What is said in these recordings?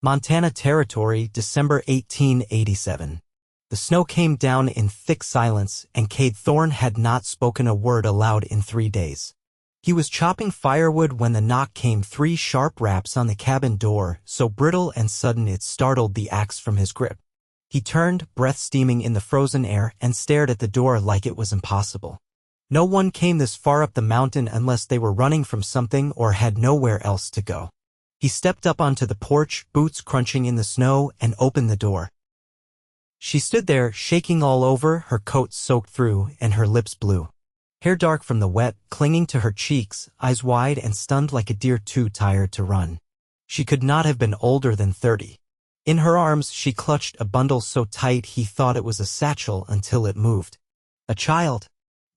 Montana Territory, December 1887. The snow came down in thick silence, and Kade Thorne had not spoken a word aloud in 3 days. He was chopping firewood when the knock came, 3 sharp raps on the cabin door, so brittle and sudden it startled the axe from his grip. He turned, breath steaming in the frozen air, and stared at the door like it was impossible. No one came this far up the mountain unless they were running from something or had nowhere else to go. He stepped up onto the porch, boots crunching in the snow, and opened the door. She stood there, shaking all over, her coat soaked through, and her lips blue. Hair dark from the wet, clinging to her cheeks, eyes wide and stunned like a deer too tired to run. She could not have been older than 30. In her arms she clutched a bundle so tight he thought it was a satchel until it moved. A child.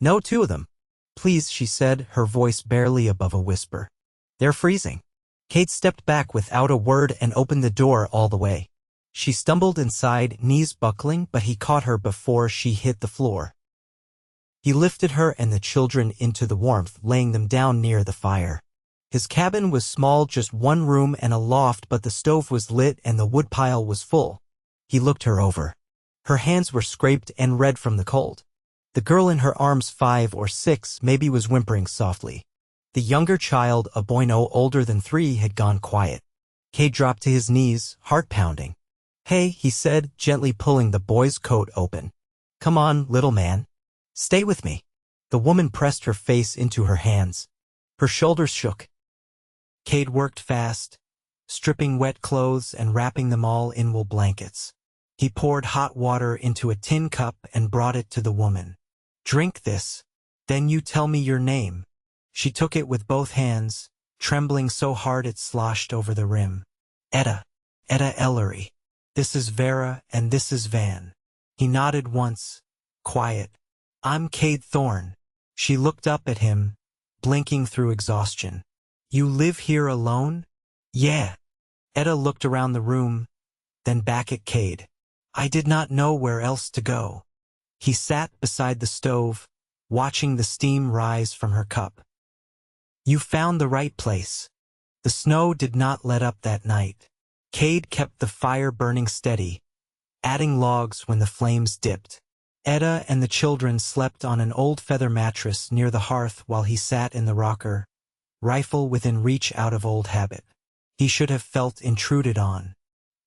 No, 2 of them. Please, she said, her voice barely above a whisper. They're freezing. Kade stepped back without a word and opened the door all the way. She stumbled inside, knees buckling, but he caught her before she hit the floor. He lifted her and the children into the warmth, laying them down near the fire. His cabin was small, just 1 room and a loft, but the stove was lit and the woodpile was full. He looked her over. Her hands were scraped and red from the cold. The girl in her arms, 5 or 6 maybe, was whimpering softly. The younger child, a boy no older than 3, had gone quiet. Kade dropped to his knees, heart pounding. Hey, he said, gently pulling the boy's coat open. Come on, little man. Stay with me. The woman pressed her face into her hands. Her shoulders shook. Kade worked fast, stripping wet clothes and wrapping them all in wool blankets. He poured hot water into a tin cup and brought it to the woman. Drink this. Then you tell me your name. She took it with both hands, trembling so hard it sloshed over the rim. Edda Ellery. This is Vera and this is Van. He nodded once. Quiet. I'm Kade Thorne. She looked up at him, blinking through exhaustion. You live here alone? Yeah. Edda looked around the room, then back at Kade. I did not know where else to go. He sat beside the stove, watching the steam rise from her cup. You found the right place. The snow did not let up that night. Kade kept the fire burning steady, adding logs when the flames dipped. Edda and the children slept on an old feather mattress near the hearth while he sat in the rocker, rifle within reach out of old habit. He should have felt intruded on.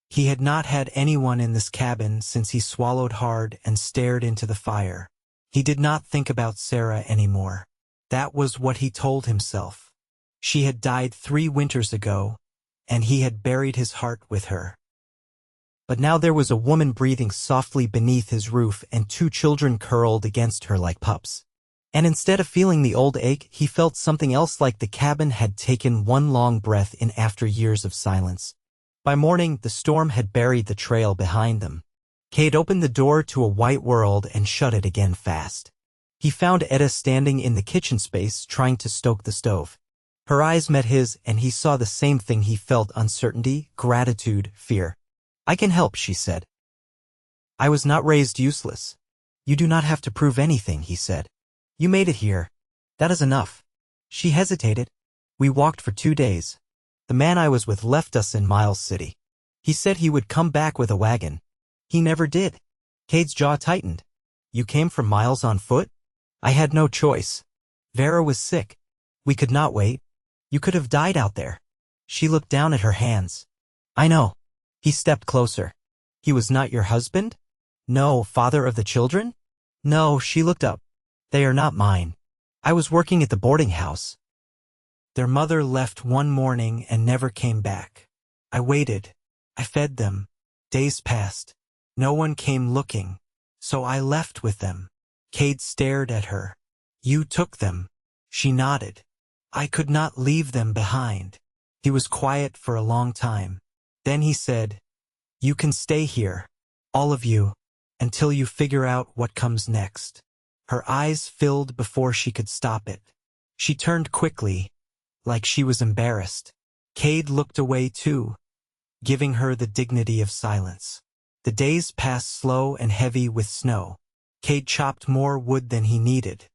He had not had anyone in this cabin since he swallowed hard and stared into the fire. He did not think about Sarah anymore. That was what he told himself. She had died 3 winters ago, and he had buried his heart with her. But now there was a woman breathing softly beneath his roof and 2 children curled against her like pups. And instead of feeling the old ache, he felt something else, like the cabin had taken one long breath in after years of silence. By morning, the storm had buried the trail behind them. Kade opened the door to a white world and shut it again fast. He found Edda standing in the kitchen space, trying to stoke the stove. Her eyes met his, and he saw the same thing he felt: uncertainty, gratitude, fear. I can help, she said. I was not raised useless. You do not have to prove anything, he said. You made it here. That is enough. She hesitated. We walked for 2 days. The man I was with left us in Miles City. He said he would come back with a wagon. He never did. Kade's jaw tightened. You came from Miles on foot? I had no choice. Vera was sick. We could not wait. You could have died out there. She looked down at her hands. I know. He stepped closer. He was not your husband? No. Father of the children? No. She looked up. They are not mine. I was working at the boarding house. Their mother left one morning and never came back. I waited. I fed them. Days passed. No one came looking, so I left with them. Kade stared at her. You took them. She nodded. I could not leave them behind. He was quiet for a long time. Then he said, You can stay here, all of you, until you figure out what comes next. Her eyes filled before she could stop it. She turned quickly, like she was embarrassed. Kade looked away too, giving her the dignity of silence. The days passed slow and heavy with snow. Kade chopped more wood than he needed.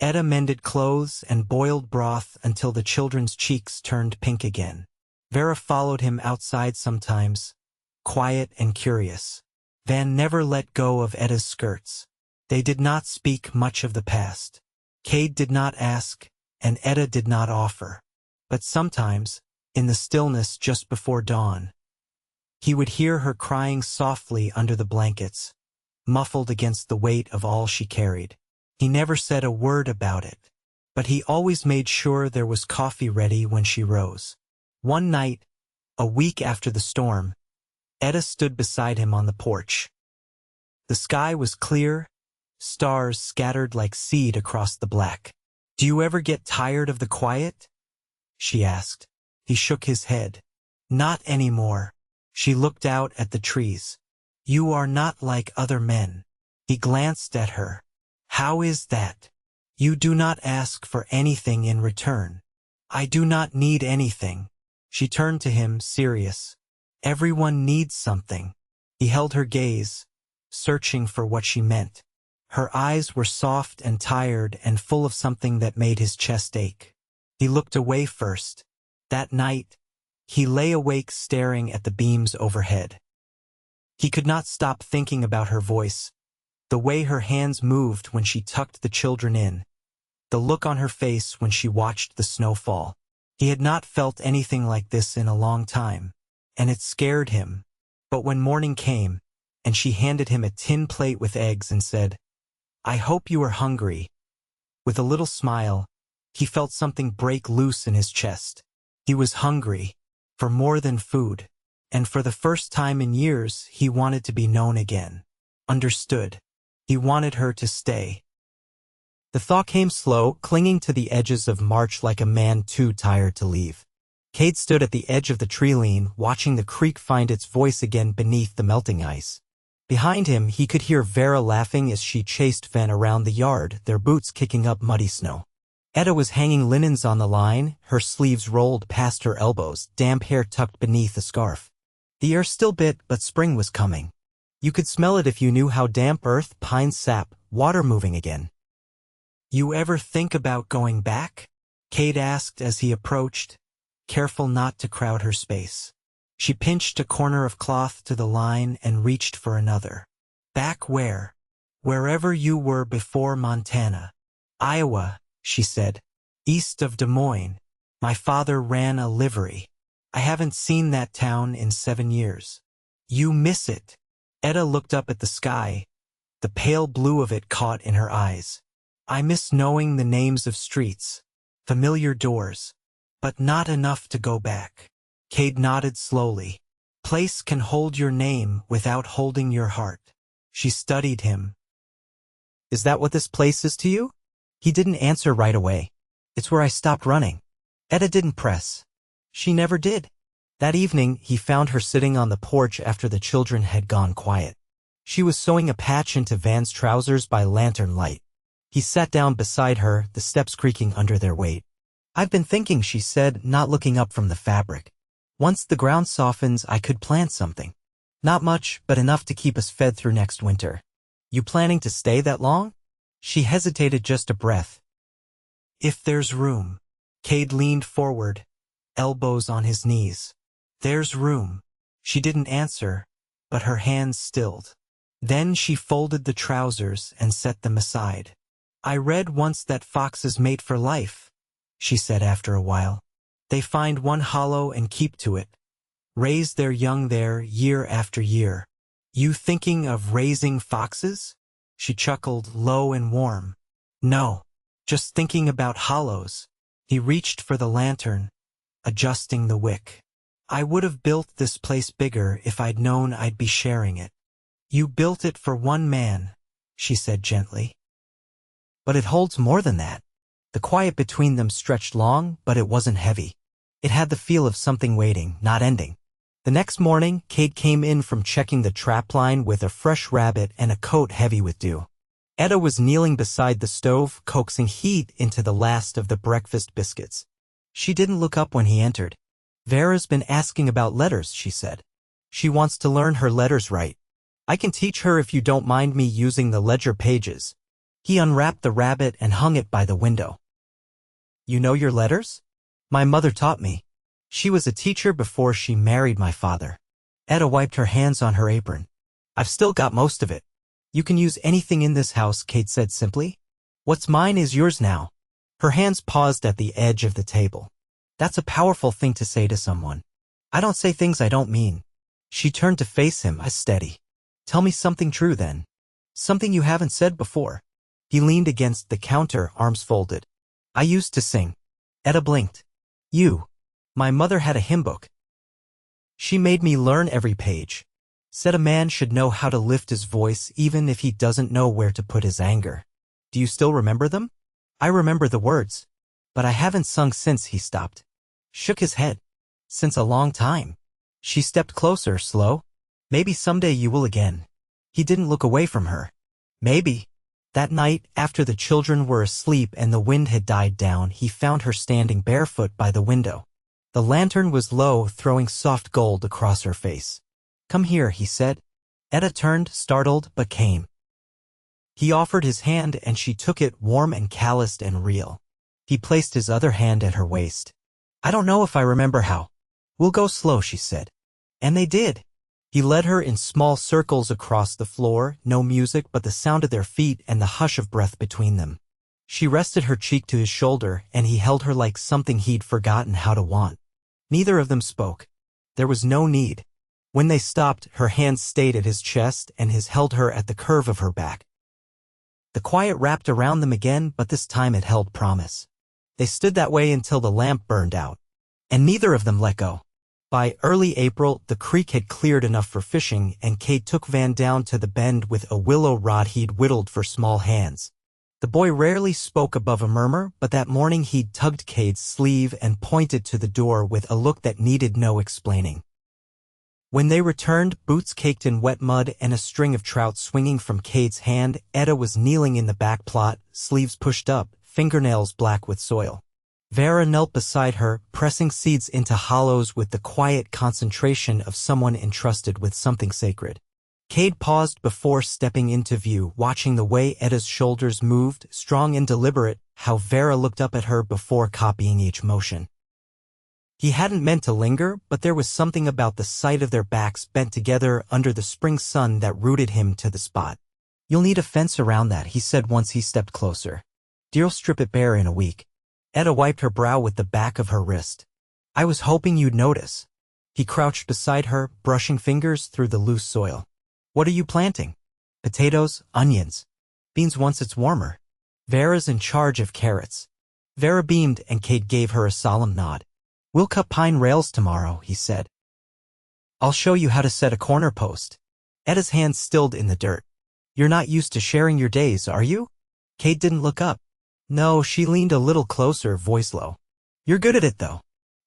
Edda mended clothes and boiled broth until the children's cheeks turned pink again. Vera followed him outside sometimes, quiet and curious. Van never let go of Edda's skirts. They did not speak much of the past. Kade did not ask, and Edda did not offer. But sometimes, in the stillness just before dawn, he would hear her crying softly under the blankets, muffled against the weight of all she carried. He never said a word about it, but he always made sure there was coffee ready when she rose. One night, a week after the storm, Edda stood beside him on the porch. The sky was clear, stars scattered like seed across the black. "Do you ever get tired of the quiet?" she asked. He shook his head. "Not anymore." She looked out at the trees. "You are not like other men." He glanced at her. "How is that? You do not ask for anything in return." "I do not need anything." She turned to him, serious. "Everyone needs something." He held her gaze, searching for what she meant. Her eyes were soft and tired and full of something that made his chest ache. He looked away first. That night, he lay awake staring at the beams overhead. He could not stop thinking about her voice, the way her hands moved when she tucked the children in, the look on her face when she watched the snow fall. He had not felt anything like this in a long time, and it scared him. But when morning came, and she handed him a tin plate with eggs and said, "I hope you are hungry," with a little smile, he felt something break loose in his chest. He was hungry, for more than food, and for the first time in years he wanted to be known again, understood. He wanted her to stay. The thaw came slow, clinging to the edges of March like a man too tired to leave. Kade stood at the edge of the tree line, watching the creek find its voice again beneath the melting ice. Behind him, he could hear Vera laughing as she chased Van around the yard, their boots kicking up muddy snow. Edda was hanging linens on the line, her sleeves rolled past her elbows, damp hair tucked beneath a scarf. The air still bit, but spring was coming. You could smell it if you knew how damp earth, pine sap, water moving again. "You ever think about going back?" Kade asked as he approached, careful not to crowd her space. She pinched a corner of cloth to the line and reached for another. "Back where?" "Wherever you were before Montana." "Iowa," she said. "East of Des Moines. My father ran a livery. I haven't seen that town in 7 years." "You miss it." Edda looked up at the sky. The pale blue of it caught in her eyes. "I miss knowing the names of streets, familiar doors, but not enough to go back." Kade nodded slowly. "Place can hold your name without holding your heart." She studied him. "Is that what this place is to you?" He didn't answer right away. "It's where I stopped running." Edda didn't press. She never did. That evening, he found her sitting on the porch after the children had gone quiet. She was sewing a patch into Van's trousers by lantern light. He sat down beside her, the steps creaking under their weight. "I've been thinking," she said, not looking up from the fabric. "Once the ground softens, I could plant something. Not much, but enough to keep us fed through next winter." "You planning to stay that long?" She hesitated just a breath. "If there's room." Kade leaned forward, elbows on his knees. "There's room." She didn't answer, but her hands stilled. Then she folded the trousers and set them aside. "I read once that foxes mate for life," she said after a while. "They find one hollow and keep to it, raise their young there year after year." "You thinking of raising foxes?" She chuckled, low and warm. "No, just thinking about hollows." He reached for the lantern, adjusting the wick. "I would have built this place bigger if I'd known I'd be sharing it." "You built it for one man," she said gently. "But it holds more than that." The quiet between them stretched long, but it wasn't heavy. It had the feel of something waiting, not ending. The next morning, Kade came in from checking the trapline with a fresh rabbit and a coat heavy with dew. Edda was kneeling beside the stove, coaxing heat into the last of the breakfast biscuits. She didn't look up when he entered. "Vera's been asking about letters," she said. "She wants to learn her letters right. I can teach her if you don't mind me using the ledger pages." He unwrapped the rabbit and hung it by the window. "You know your letters?" "My mother taught me." She was a teacher before she married my father. Edda wiped her hands on her apron. I've still got most of it. You can use anything in this house, Kate said simply. What's mine is yours now. Her hands paused at the edge of the table. That's a powerful thing to say to someone. I don't say things I don't mean. She turned to face him, steady. Tell me something true then. Something you haven't said before. He leaned against the counter, arms folded. I used to sing. Edda blinked. You. My mother had a hymn book. She made me learn every page. Said a man should know how to lift his voice even if he doesn't know where to put his anger. Do you still remember them? I remember the words. But I haven't sung since. He stopped. Shook his head. Since a long time. She stepped closer, slow. Maybe someday you will again. He didn't look away from her. Maybe. That night, after the children were asleep and the wind had died down, he found her standing barefoot by the window. The lantern was low, throwing soft gold across her face. Come here, he said. Edda turned, startled, but came. He offered his hand and she took it, warm and calloused and real. He placed his other hand at her waist. I don't know if I remember how. We'll go slow, she said. And they did. He led her in small circles across the floor, no music but the sound of their feet and the hush of breath between them. She rested her cheek to his shoulder and he held her like something he'd forgotten how to want. Neither of them spoke. There was no need. When they stopped, her hands stayed at his chest and his held her at the curve of her back. The quiet wrapped around them again, but this time it held promise. They stood that way until the lamp burned out. And neither of them let go. By early April, the creek had cleared enough for fishing, and Kate took Van down to the bend with a willow rod he'd whittled for small hands. The boy rarely spoke above a murmur, but that morning he'd tugged Kate's sleeve and pointed to the door with a look that needed no explaining. When they returned, boots caked in wet mud and a string of trout swinging from Kate's hand, Edda was kneeling in the back plot, sleeves pushed up, fingernails black with soil. Vera knelt beside her, pressing seeds into hollows with the quiet concentration of someone entrusted with something sacred. Kate paused before stepping into view, watching the way Edda's shoulders moved, strong and deliberate, how Vera looked up at her before copying each motion. He hadn't meant to linger, but there was something about the sight of their backs bent together under the spring sun that rooted him to the spot. You'll need a fence around that, he said once he stepped closer. Deer'll strip it bare in a week. Edda wiped her brow with the back of her wrist. I was hoping you'd notice. He crouched beside her, brushing fingers through the loose soil. What are you planting? Potatoes, onions. Beans once it's warmer. Vera's in charge of carrots. Vera beamed and Kate gave her a solemn nod. We'll cut pine rails tomorrow, he said. I'll show you how to set a corner post. Edda's hands stilled in the dirt. You're not used to sharing your days, are you? Kate didn't look up. No, she leaned a little closer, voice low. You're good at it, though.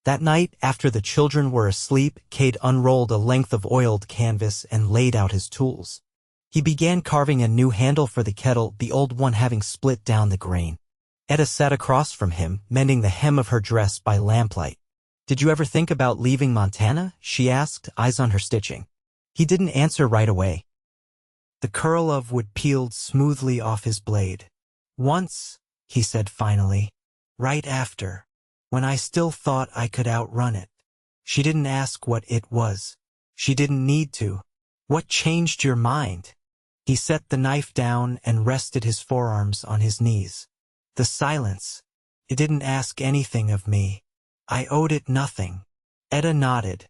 That night, after the children were asleep, Kate unrolled a length of oiled canvas and laid out his tools. He began carving a new handle for the kettle, the old one having split down the grain. Edda sat across from him, mending the hem of her dress by lamplight. Did you ever think about leaving Montana? She asked, eyes on her stitching. He didn't answer right away. The curl of wood peeled smoothly off his blade. Once, he said finally, right after, when I still thought I could outrun it. She didn't ask what it was. She didn't need to. What changed your mind? He set the knife down and rested his forearms on his knees. The silence. It didn't ask anything of me. I owed it nothing. Edda nodded,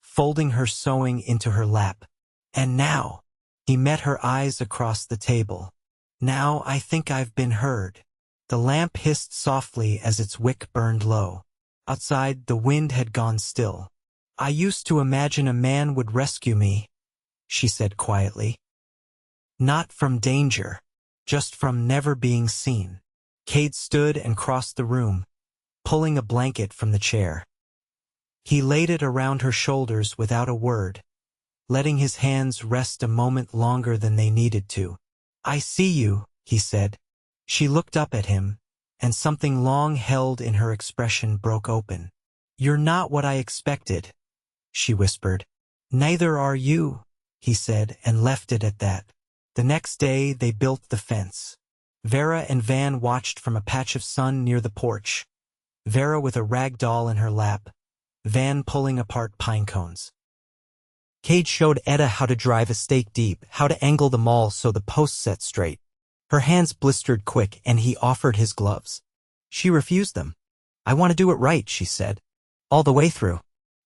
folding her sewing into her lap. And now, he met her eyes across the table. Now I think I've been heard. The lamp hissed softly as its wick burned low. Outside, the wind had gone still. I used to imagine a man would rescue me, she said quietly. Not from danger, just from never being seen. Kate stood and crossed the room, pulling a blanket from the chair. He laid it around her shoulders without a word, letting his hands rest a moment longer than they needed to. I see you, he said. She looked up at him, and something long held in her expression broke open. You're not what I expected, she whispered. Neither are you, he said, and left it at that. The next day they built the fence. Vera and Van watched from a patch of sun near the porch. Vera with a rag doll in her lap, van pulling apart pine cones. Kade showed Edda how to drive a stake deep, how to angle the maul so the posts set straight. Her hands blistered quick and he offered his gloves. She refused them. "I want to do it right," she said. "All the way through."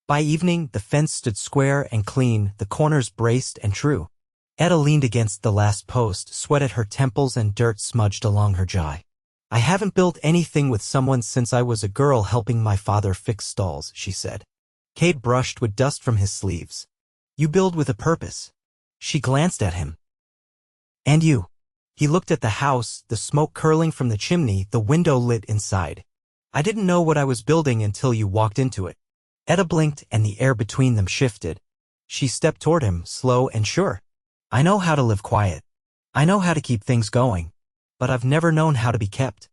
By evening, the fence stood square and clean, the corners braced and true. Edda leaned against the last post, sweat at her temples and dirt smudged along her jaw. "I haven't built anything with someone since I was a girl helping my father fix stalls," she said. Kade brushed with dust from his sleeves. "You build with a purpose." She glanced at him. "And you?" He looked at the house, the smoke curling from the chimney, the window lit inside. "I didn't know what I was building until you walked into it." Edda blinked and the air between them shifted. She stepped toward him, slow and sure. "I know how to live quiet. I know how to keep things going. But I've never known how to be kept."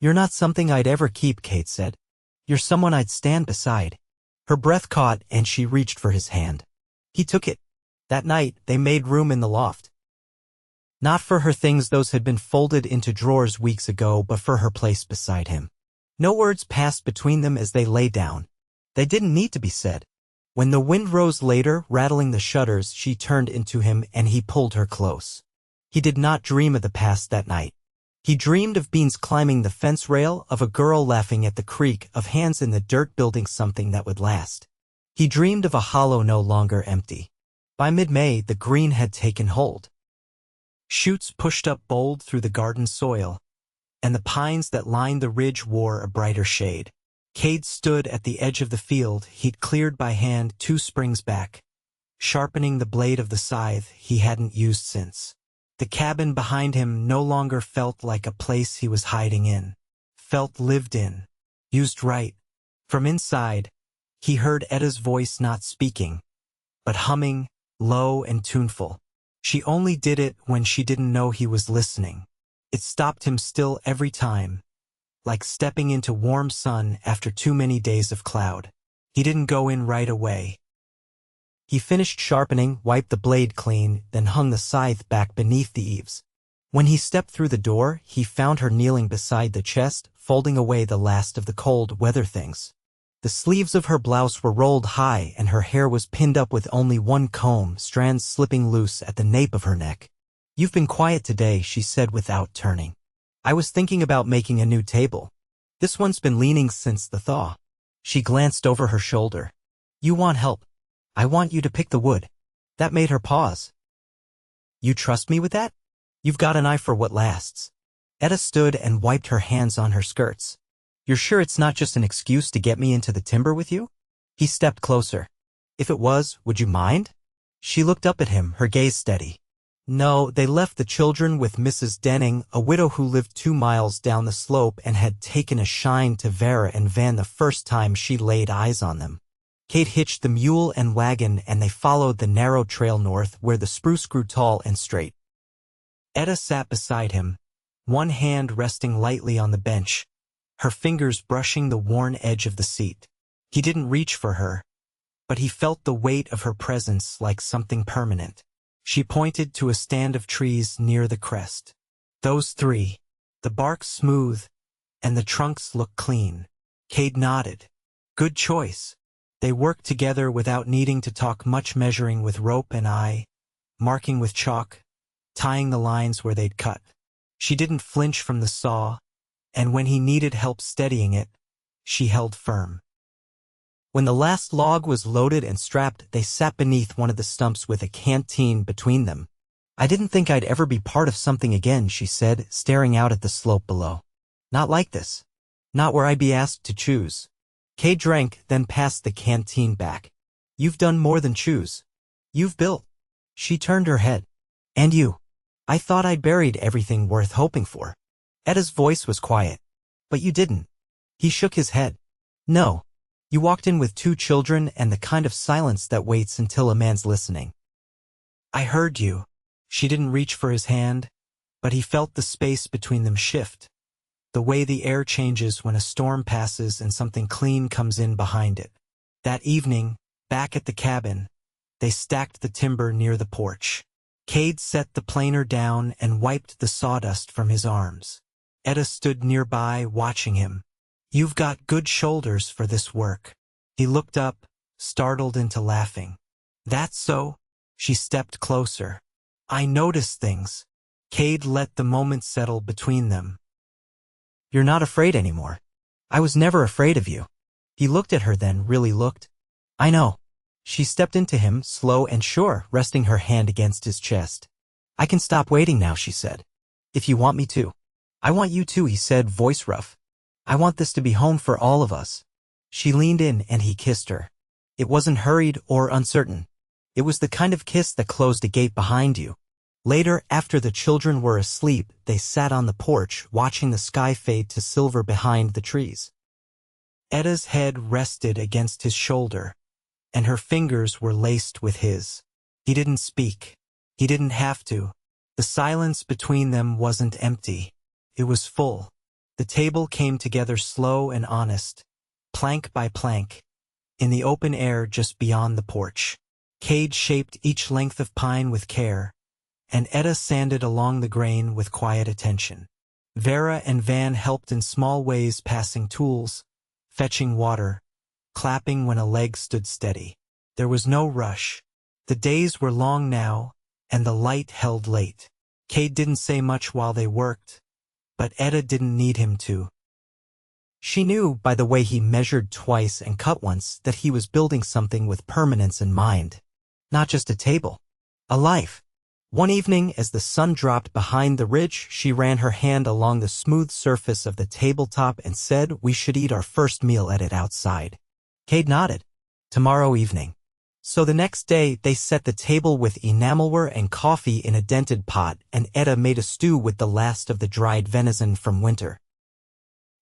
"You're not something I'd ever keep," Kade said. "You're someone I'd stand beside." Her breath caught and she reached for his hand. He took it. That night, they made room in the loft. Not for her things, those had been folded into drawers weeks ago, but for her place beside him. No words passed between them as they lay down. They didn't need to be said. When the wind rose later, rattling the shutters, she turned into him and he pulled her close. He did not dream of the past that night. He dreamed of beans climbing the fence rail, of a girl laughing at the creek, of hands in the dirt building something that would last. He dreamed of a hollow no longer empty. By mid-May, the green had taken hold. Shoots pushed up bold through the garden soil, and the pines that lined the ridge wore a brighter shade. Kade stood at the edge of the field he'd cleared by hand 2 springs back, sharpening the blade of the scythe he hadn't used since. The cabin behind him no longer felt like a place he was hiding in. Felt lived in, used right. From inside, he heard Edda's voice, not speaking, but humming, low and tuneful. She only did it when she didn't know he was listening. It stopped him still every time, like stepping into warm sun after too many days of cloud. He didn't go in right away. He finished sharpening, wiped the blade clean, then hung the scythe back beneath the eaves. When he stepped through the door, he found her kneeling beside the chest, folding away the last of the cold weather things. The sleeves of her blouse were rolled high and her hair was pinned up with only one comb, strands slipping loose at the nape of her neck. "You've been quiet today," she said without turning. "I was thinking about making a new table. This one's been leaning since the thaw." She glanced over her shoulder. "You want help? I want you to pick the wood." That made her pause. "You trust me with that? You've got an eye for what lasts." Edda stood and wiped her hands on her skirts. "You're sure it's not just an excuse to get me into the timber with you?" He stepped closer. "If it was, would you mind?" She looked up at him, her gaze steady. "No, they left the children with Mrs. Denning, a widow who lived 2 miles down the slope and had taken a shine to Vera and Van the first time she laid eyes on them." Kade hitched the mule and wagon and they followed the narrow trail north where the spruce grew tall and straight. Edda sat beside him, one hand resting lightly on the bench, her fingers brushing the worn edge of the seat. He didn't reach for her, but he felt the weight of her presence like something permanent. She pointed to a stand of trees near the crest. "Those 3. The bark smooth, and the trunks look clean." Kade nodded. "Good choice." They worked together without needing to talk much, measuring with rope and eye, marking with chalk, tying the lines where they'd cut. She didn't flinch from the saw, and when he needed help steadying it, she held firm. When the last log was loaded and strapped, they sat beneath one of the stumps with a canteen between them. "I didn't think I'd ever be part of something again," she said, staring out at the slope below. "Not like this. Not where I'd be asked to choose." Kade drank, then passed the canteen back. "You've done more than choose. You've built." She turned her head. "And you. I thought I'd buried everything worth hoping for." Edda's voice was quiet. "But you didn't." He shook his head. "No. You walked in with 2 children and the kind of silence that waits until a man's listening." "I heard you." She didn't reach for his hand, but he felt the space between them shift, the way the air changes when a storm passes and something clean comes in behind it. That evening, back at the cabin, they stacked the timber near the porch. Kade set the planer down and wiped the sawdust from his arms. Edda stood nearby, watching him. "You've got good shoulders for this work." He looked up, startled into laughing. That's so? She stepped closer. I noticed things. Kade let the moment settle between them. You're not afraid anymore. I was never afraid of you. He looked at her then, really looked. I know. She stepped into him, slow and sure, resting her hand against his chest. I can stop waiting now, she said. If you want me to. I want you to, he said, voice rough. I want this to be home for all of us. She leaned in and he kissed her. It wasn't hurried or uncertain. It was the kind of kiss that closed a gate behind you. Later, after the children were asleep, they sat on the porch, watching the sky fade to silver behind the trees. Edda's head rested against his shoulder, and her fingers were laced with his. He didn't speak. He didn't have to. The silence between them wasn't empty. It was full. The table came together slow and honest, plank by plank, in the open air just beyond the porch. Kade shaped each length of pine with care, and Edda sanded along the grain with quiet attention. Vera and Van helped in small ways, passing tools, fetching water, clapping when a leg stood steady. There was no rush. The days were long now, and the light held late. Kade didn't say much while they worked, but Edda didn't need him to. She knew by the way he measured twice and cut once that he was building something with permanence in mind. Not just a table. A life. One evening, as the sun dropped behind the ridge, she ran her hand along the smooth surface of the tabletop and said, we should eat our first meal at it outside. Kade nodded. Tomorrow evening. So the next day, they set the table with enamelware and coffee in a dented pot, and Edda made a stew with the last of the dried venison from winter.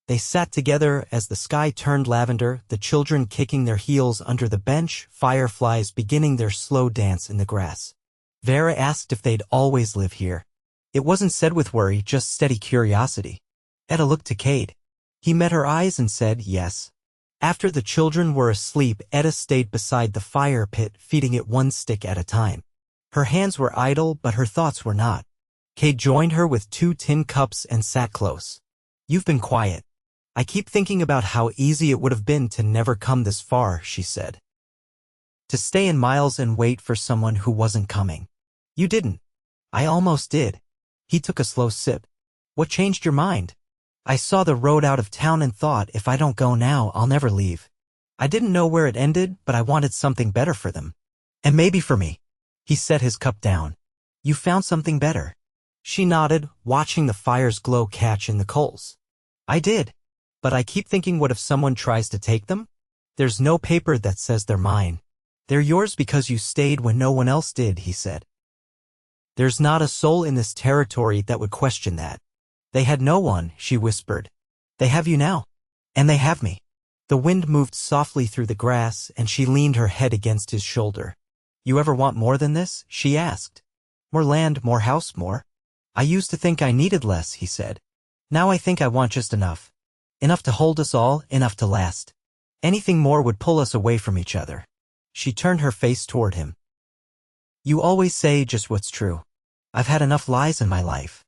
They sat together as the sky turned lavender, the children kicking their heels under the bench, fireflies beginning their slow dance in the grass. Vera asked if they'd always live here. It wasn't said with worry, just steady curiosity. Edda looked to Kade. He met her eyes and said yes. After the children were asleep, Edda stayed beside the fire pit, feeding it one stick at a time. Her hands were idle, but her thoughts were not. Kade joined her with 2 tin cups and sat close. You've been quiet. I keep thinking about how easy it would have been to never come this far, she said. To stay in miles and wait for someone who wasn't coming. You didn't. I almost did. He took a slow sip. What changed your mind? I saw the road out of town and thought, if I don't go now, I'll never leave. I didn't know where it ended, but I wanted something better for them. And maybe for me. He set his cup down. You found something better. She nodded, watching the fire's glow catch in the coals. I did. But I keep thinking, what if someone tries to take them? There's no paper that says they're mine. They're yours because you stayed when no one else did, he said. There's not a soul in this territory that would question that. They had no one, she whispered. They have you now. And they have me. The wind moved softly through the grass, and she leaned her head against his shoulder. You ever want more than this? She asked. More land, more house, more. I used to think I needed less, he said. Now I think I want just enough. Enough to hold us all, enough to last. Anything more would pull us away from each other. She turned her face toward him. You always say just what's true. I've had enough lies in my life.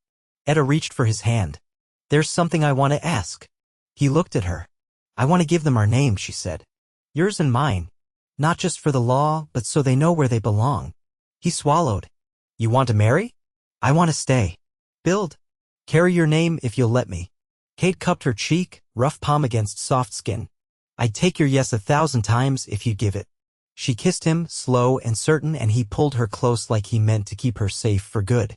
Edda reached for his hand. There's something I want to ask. He looked at her. I want to give them our names, she said. Yours and mine. Not just for the law, but so they know where they belong. He swallowed. You want to marry? I want to stay. Build. Carry your name if you'll let me. Kade cupped her cheek, rough palm against soft skin. I'd take your yes 1,000 times if you'd give it. She kissed him, slow and certain, and he pulled her close like he meant to keep her safe for good.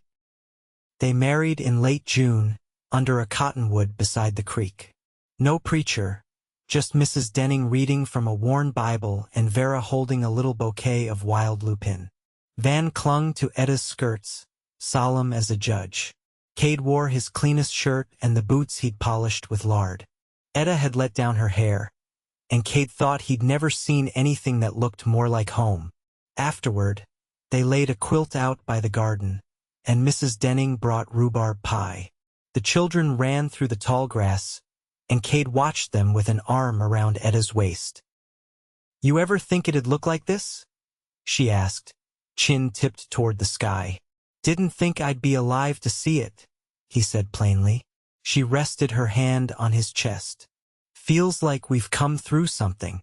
They married in late June, under a cottonwood beside the creek. No preacher, just Mrs. Denning reading from a worn Bible and Vera holding a little bouquet of wild lupin. Van clung to Edda's skirts, solemn as a judge. Kade wore his cleanest shirt and the boots he'd polished with lard. Edda had let down her hair, and Kade thought he'd never seen anything that looked more like home. Afterward, they laid a quilt out by the garden, and Mrs. Denning brought rhubarb pie. The children ran through the tall grass, and Kade watched them with an arm around Edda's waist. You ever think it'd look like this? She asked, chin tipped toward the sky. Didn't think I'd be alive to see it, he said plainly. She rested her hand on his chest. Feels like we've come through something.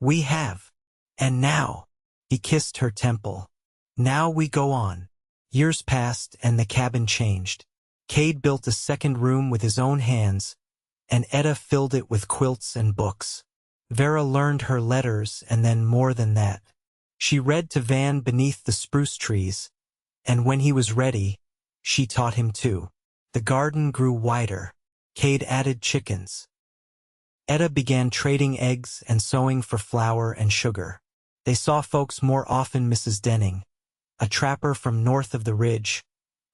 We have. And now, he kissed her temple. Now we go on. Years passed and the cabin changed. Kade built a second room with his own hands, and Edda filled it with quilts and books. Vera learned her letters and then more than that. She read to Van beneath the spruce trees, and when he was ready, she taught him too. The garden grew wider. Kade added chickens. Edda began trading eggs and sewing for flour and sugar. They saw folks more often. Mrs. Denning, a trapper from north of the ridge,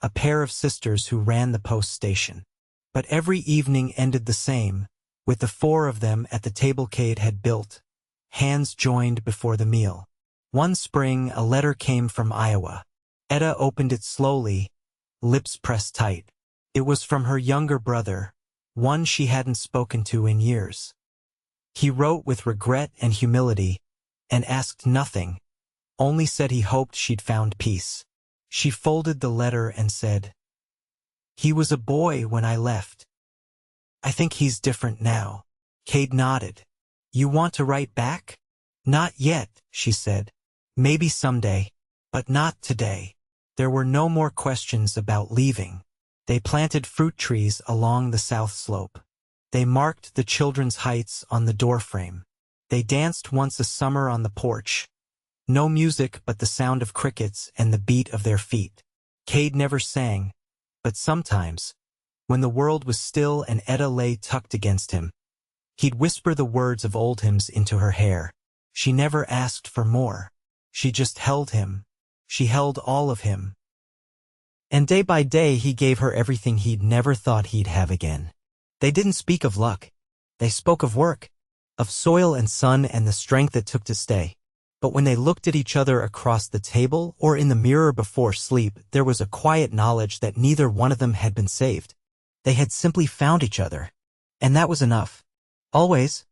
a pair of sisters who ran the post station. But every evening ended the same, with the four of them at the table Kade had built, hands joined before the meal. One spring, a letter came from Iowa. Edda opened it slowly, lips pressed tight. It was from her younger brother, one she hadn't spoken to in years. He wrote with regret and humility, and asked nothing, only said he hoped she'd found peace. She folded the letter and said, "He was a boy when I left. I think he's different now." Kade nodded. "You want to write back?" "Not yet," she said. "Maybe someday, but not today." There were no more questions about leaving. They planted fruit trees along the south slope. They marked the children's heights on the doorframe. They danced once a summer on the porch. No music but the sound of crickets and the beat of their feet. Kade never sang, but sometimes, when the world was still and Edda lay tucked against him, he'd whisper the words of old hymns into her hair. She never asked for more. She just held him. She held all of him. And day by day he gave her everything he'd never thought he'd have again. They didn't speak of luck. They spoke of work, of soil and sun and the strength it took to stay. But when they looked at each other across the table or in the mirror before sleep, there was a quiet knowledge that neither one of them had been saved. They had simply found each other. And that was enough. Always.